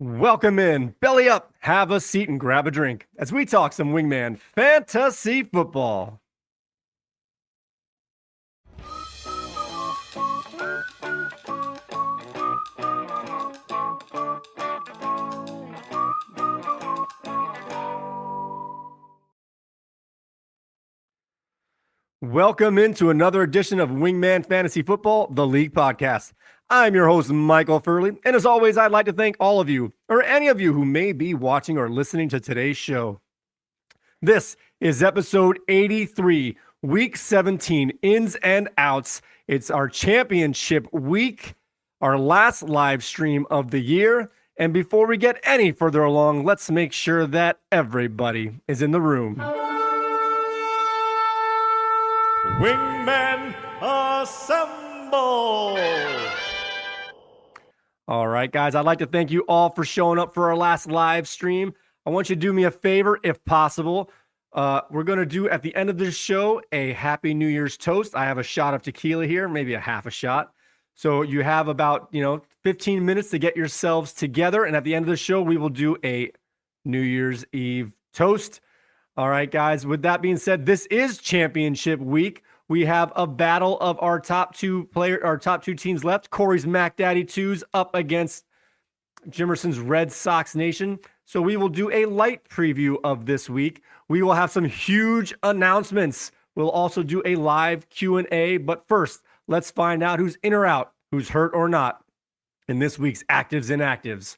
Welcome in, belly up, have a seat, and grab a drink as we talk some Wingman Fantasy Football. Welcome into another edition of Wingman Fantasy Football, the League podcast. I'm your host, Michael Furley, and as always, I'd like to thank all of you, or any of you who may be watching or listening to today's show. This is episode 83, week 17, ins and outs. It's our championship week, our last live stream of the year. And before we get any further along, let's make sure that everybody is in the room. Wingmen assemble! All right, guys, I'd like to thank you all for showing up for our last live stream. I want you to do me a favor, if possible. We're going to do, at the end of this show, a Happy New Year's toast. I have a shot of tequila here, maybe a half a shot. So you have about, 15 minutes to get yourselves together. And at the end of the show, we will do a New Year's Eve toast. All right, guys, with that being said, this is championship week. We have a battle of our top two teams left. Corey's Mac Daddy 2s up against Jimerson's RedSox Nation. So we will do a light preview of this week. We will have some huge announcements. We'll also do a live Q&A. But first, let's find out who's in or out, who's hurt or not in this week's Actives and Inactives.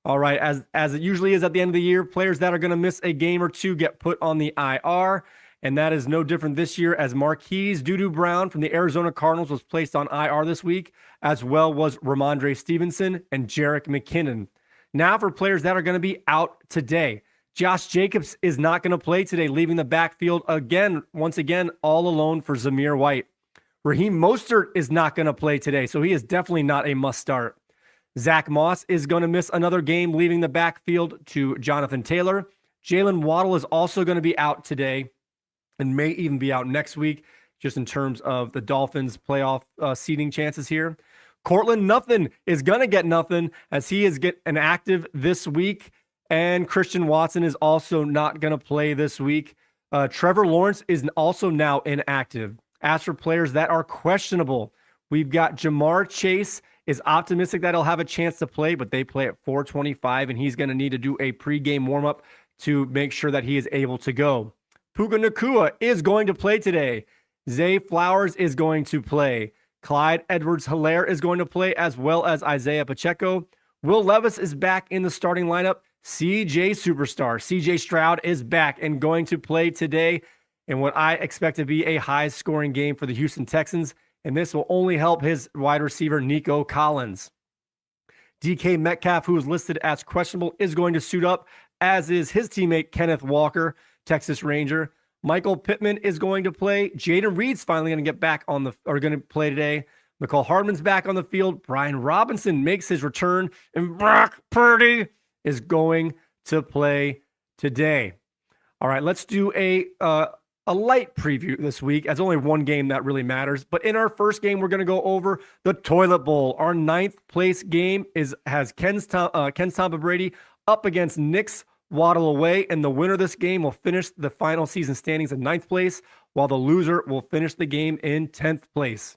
All right, as it usually is at the end of the year, players that are going to miss a game or two get put on the IR, and that is no different this year as Marquise Doo-Doo Brown from the Arizona Cardinals was placed on IR this week, as well was Ramondre Stevenson and Jerick McKinnon. Now for players that are going to be out today. Josh Jacobs is not going to play today, leaving the backfield once again, all alone for Zamir White. Raheem Mostert is not going to play today, so he is definitely not a must-start. Zach Moss is going to miss another game, leaving the backfield to Jonathan Taylor. Jalen Waddle is also going to be out today and may even be out next week, just in terms of the Dolphins' playoff seeding chances here. Cortland Nothing is going to get nothing as he is inactive this week, and Christian Watson is also not going to play this week. Trevor Lawrence is also now inactive. As for players that are questionable, we've got Jamar Chase is optimistic that he'll have a chance to play, but they play at 4:25, and he's going to need to do a pregame warm-up to make sure that he is able to go. Puka Nacua is going to play today. Zay Flowers is going to play. Clyde Edwards-Helaire is going to play, as well as Isaiah Pacheco. Will Levis is back in the starting lineup. CJ Superstar, CJ Stroud is back and going to play today in what I expect to be a high-scoring game for the Houston Texans, and this will only help his wide receiver, Nico Collins. DK Metcalf, who is listed as questionable, is going to suit up, as is his teammate, Kenneth Walker, Texas Ranger. Michael Pittman is going to play. Jaden Reed's finally going to get back going to play today. McCall Hardman's back on the field. Brian Robinson makes his return, and Brock Purdy is going to play today. All right, let's do a light preview this week, as only one game that really matters. But in our first game, we're going to go over the Toilet Bowl. Our ninth place game has Ken's Tampa Brady up against Nick's Waddle away, and the winner of this game will finish the final season standings in ninth place, while the loser will finish the game in 10th place.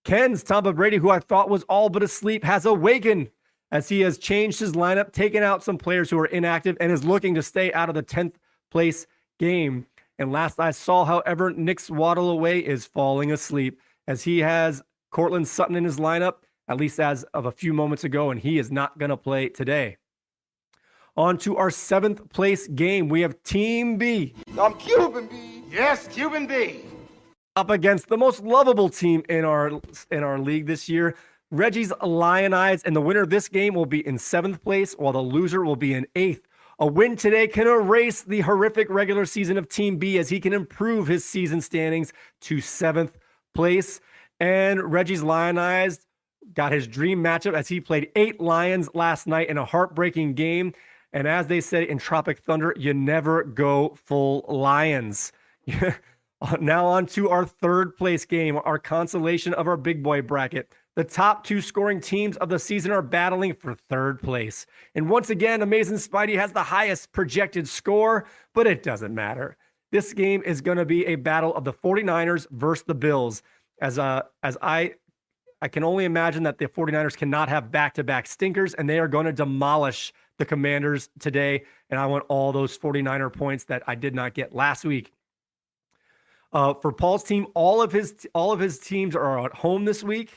Ken's Tampa Brady, who I thought was all but asleep, has awakened as he has changed his lineup, taken out some players who are inactive, and is looking to stay out of the 10th place game. And last I saw, however, Nick's Waddle away is falling asleep as he has Cortland Sutton in his lineup, at least as of a few moments ago, and he is not going to play today. On to our 7th place game. We have Team B. I'm Cuban B. Yes, Cuban B. Up against the most lovable team in our league this year, Reggie's Lionized, and the winner of this game will be in 7th place, while the loser will be in 8th. A win today can erase the horrific regular season of Team B as he can improve his season standings to 7th place. And Reggie's Lionized got his dream matchup as he played 8 Lions last night in a heartbreaking game. And as they say in Tropic Thunder, you never go full Lions. Now on to our 3rd place game, our consolation of our big boy bracket. The top 2 scoring teams of the season are battling for 3rd place. And once again, Amazing Spidey has the highest projected score, but it doesn't matter. This game is going to be a battle of the 49ers versus the Bills. As I can only imagine that the 49ers cannot have back-to-back stinkers, and they are going to demolish the Commanders today. And I want all those 49er points that I did not get last week. For Paul's team, all of his teams are at home this week.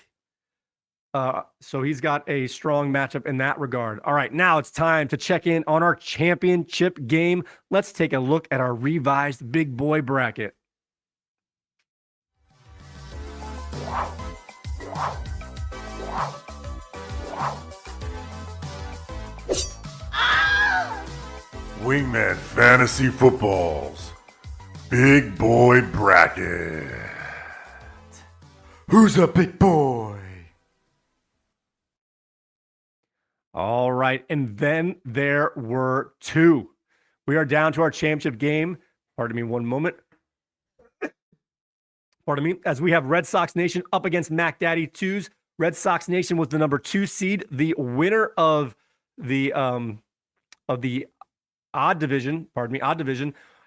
So he's got a strong matchup in that regard. All right, now it's time to check in on our championship game. Let's take a look at our revised big boy bracket. Wingman Fantasy Football's Big Boy Bracket. Who's a big boy? All right, and then there were 2. We are down to our championship game. Pardon me one moment. Pardon me. As we have RedSox Nation up against Mac Daddy 2's. RedSox Nation was the number 2 seed. The winner of the odd division,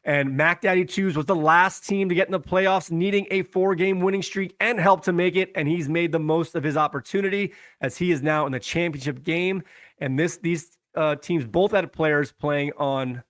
and Mac Daddy 2's was the last team to get in the playoffs, needing a 4-game winning streak and help to make it. And he's made the most of his opportunity as he is now in the championship game. And these teams both had players playing on.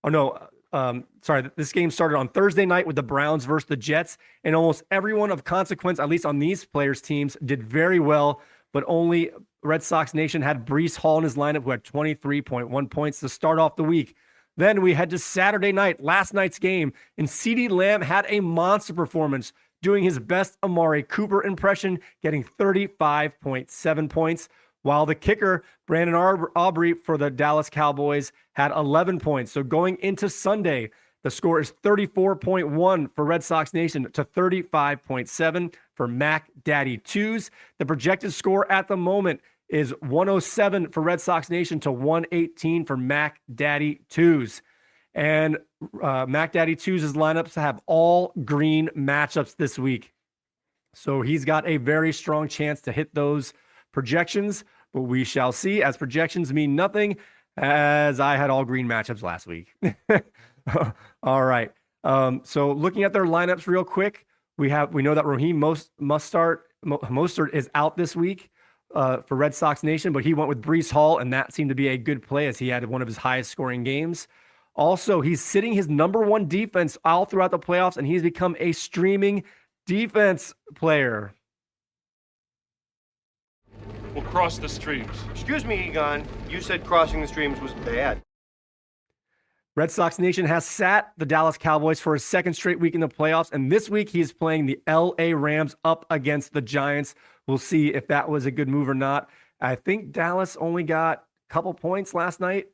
This game started on Thursday night with the Browns versus the Jets, and almost everyone of consequence, at least on these players' teams, did very well. But only RedSox Nation had Breece Hall in his lineup, who had 23.1 points to start off the week. Then we head to Saturday night, last night's game, and CeeDee Lamb had a monster performance, doing his best Amari Cooper impression, getting 35.7 points, while the kicker, Brandon Aubrey for the Dallas Cowboys, had 11 points. So going into Sunday, the score is 34.1 for RedSox Nation to 35.7 for Mac Daddy 2's. The projected score at the moment is 107 for RedSox Nation to 118 for Mac Daddy 2's. And Mac Daddy 2's lineups have all green matchups this week. So he's got a very strong chance to hit those projections, but we shall see, as projections mean nothing, as I had all green matchups last week. All right. So looking at their lineups real quick, we know that Raheem Mostert is out this week for RedSox Nation, but he went with Breece Hall, and that seemed to be a good play as he had one of his highest scoring games. Also, he's sitting his number 1 defense all throughout the playoffs, and he's become a streaming defense player. We'll cross the streams. Excuse me, Egon. You said crossing the streams was bad. RedSox Nation has sat the Dallas Cowboys for a 2nd straight week in the playoffs, and this week he is playing the LA Rams up against the Giants. We'll see if that was a good move or not. I think Dallas only got a couple points last night.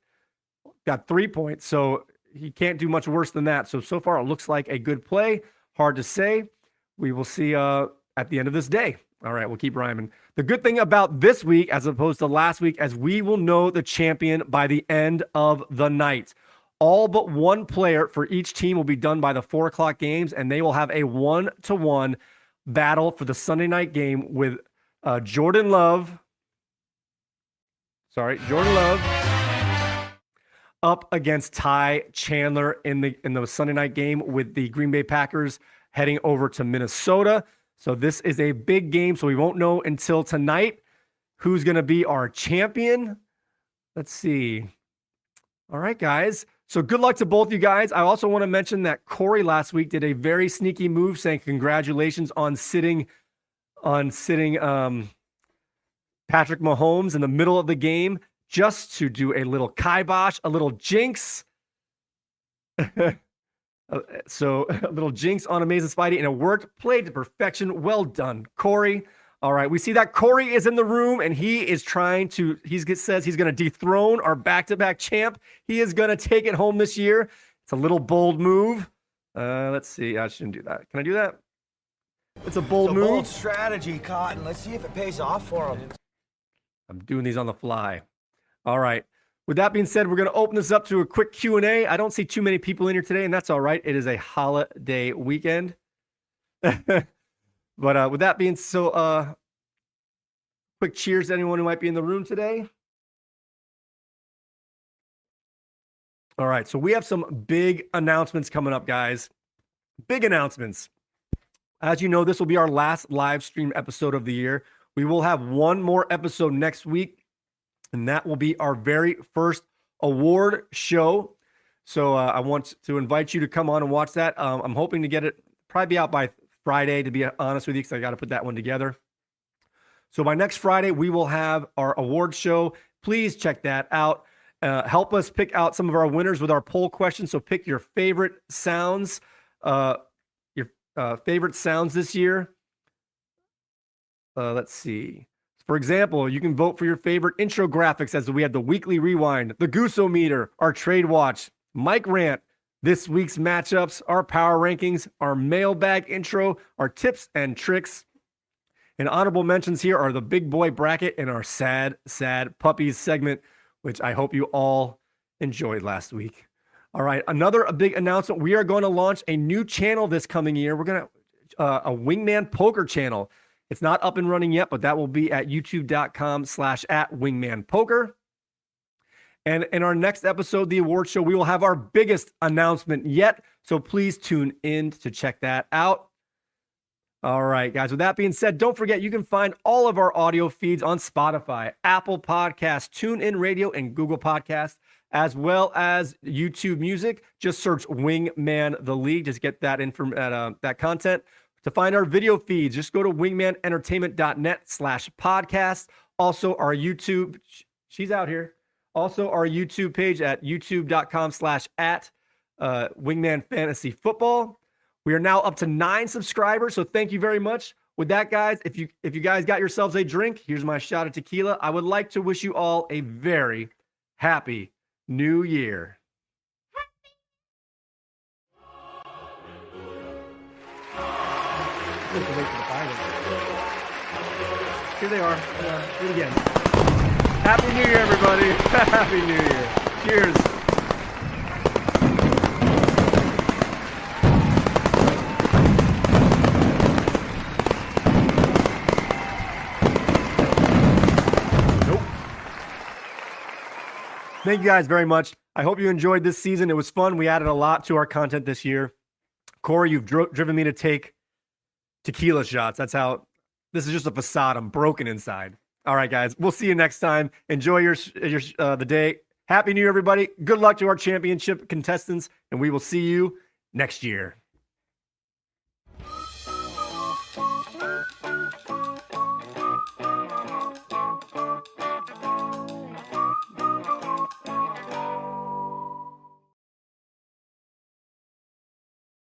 Got 3 points, so he can't do much worse than that. So far it looks like a good play. Hard to say. We will see at the end of this day. All right, we'll keep rhyming. The good thing about this week, as opposed to last week, as we will know the champion by the end of the night. All but one player for each team will be done by the 4:00 games, and they will have a 1-to-1 battle for the Sunday night game with Jordan Love up against Ty Chandler in the Sunday night game with the Green Bay Packers heading over to Minnesota. So this is a big game, so we won't know until tonight who's going to be our champion. Let's see. All right, guys. So good luck to both you guys. I also want to mention that Corey last week did a very sneaky move, saying congratulations on sitting Patrick Mahomes in the middle of the game, just to do a little kibosh, a little jinx. So a little jinx on Amazing Spidey, and it worked. Played to perfection. Well done, Corey. All right, we see that Corey is in the room, and he is trying to, says he's going to dethrone our back-to-back champ. He is going to take it home this year. It's a little bold move. Let's see. I shouldn't do that. Can I do that? It's a bold move. Bold strategy, Cotton. Let's see if it pays off for him. I'm doing these on the fly. All right. With that being said, we're going to open this up to a quick Q&A. I don't see too many people in here today, and that's all right. It is a holiday weekend. But with that being so, Quick cheers to anyone who might be in the room today. All right, so we have some big announcements coming up, guys. Big announcements. As you know, this will be our last live stream episode of the year. We will have one more episode next week, and that will be our very first award show. So I want to invite you to come on and watch that. I'm hoping to get it probably be out by Friday, to be honest with you, because I got to put that one together. So by next Friday, we will have our award show. Please check that out. Help us pick out some of our winners with our poll questions. So pick your favorite sounds, favorite sounds this year. Let's see. For example, you can vote for your favorite intro graphics, as we have the weekly rewind, the Goosometer, our trade watch, Mike Rant, this week's matchups, our power rankings, our mailbag intro, our tips and tricks. And honorable mentions here are the big boy bracket and our sad puppies segment, which I hope you all enjoyed last week. All right, a big announcement. We are going to launch a new channel this coming year. We're going to a Wingman Poker channel. It's not up and running yet, but that will be at youtube.com/@wingmanpoker. And in our next episode, the award show, we will have our biggest announcement yet. So please tune in to check that out. All right, guys. With that being said, don't forget you can find all of our audio feeds on Spotify, Apple Podcasts, TuneIn Radio, and Google Podcasts, as well as YouTube Music. Just search Wingman the League. Just get that that content. To find our video feeds, just go to wingmanentertainment.net/podcast. Also, our YouTube. She's out here. Also, our YouTube page at youtube.com/@Wingman Fantasy Football. We are now up to 9 subscribers, so thank you very much. With that, guys, if you guys got yourselves a drink, here's my shot of tequila. I would like to wish you all a very happy New Year. Here they are. Do it again. Happy New Year, everybody. Happy New Year. Cheers. Thank you guys very much. I hope you enjoyed this season. It was fun. We added a lot to our content this year. Corey, you've driven me to take tequila shots. That's how this is just a facade. I'm broken inside. All right, guys. We'll see you next time. Enjoy the day. Happy New Year, everybody. Good luck to our championship contestants, and we will see you next year.